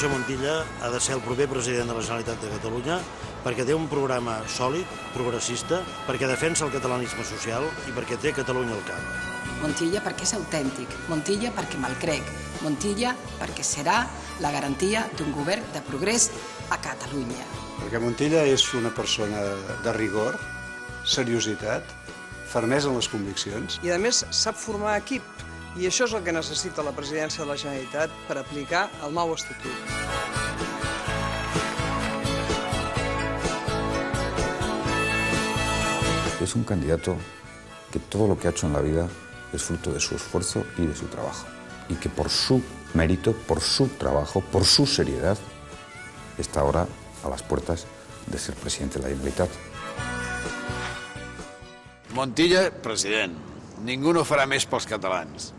José Montilla ha de ser el proper president de la Generalitat de Catalunya perquè té un programa sòlid, progressista, perquè defensa el catalanisme social i perquè té Catalunya al cap. Montilla perquè és autèntic, Montilla perquè me'l crec, Montilla perquè serà la garantia d'un govern de progrés a Catalunya. Perquè Montilla és una persona de rigor, seriositat, fermesa en les conviccions. I a més sap formar equip, i això és el que necessita la presidència de la Generalitat per aplicar el nou estatut. Es un candidato que todo lo que ha hecho en la vida es fruto de su esfuerzo y de su trabajo. Y que por su mérito, por su trabajo, por su seriedad, está ahora a las puertas de ser presidente de la Generalitat. Montilla, president. Ningú no farà més pels catalans.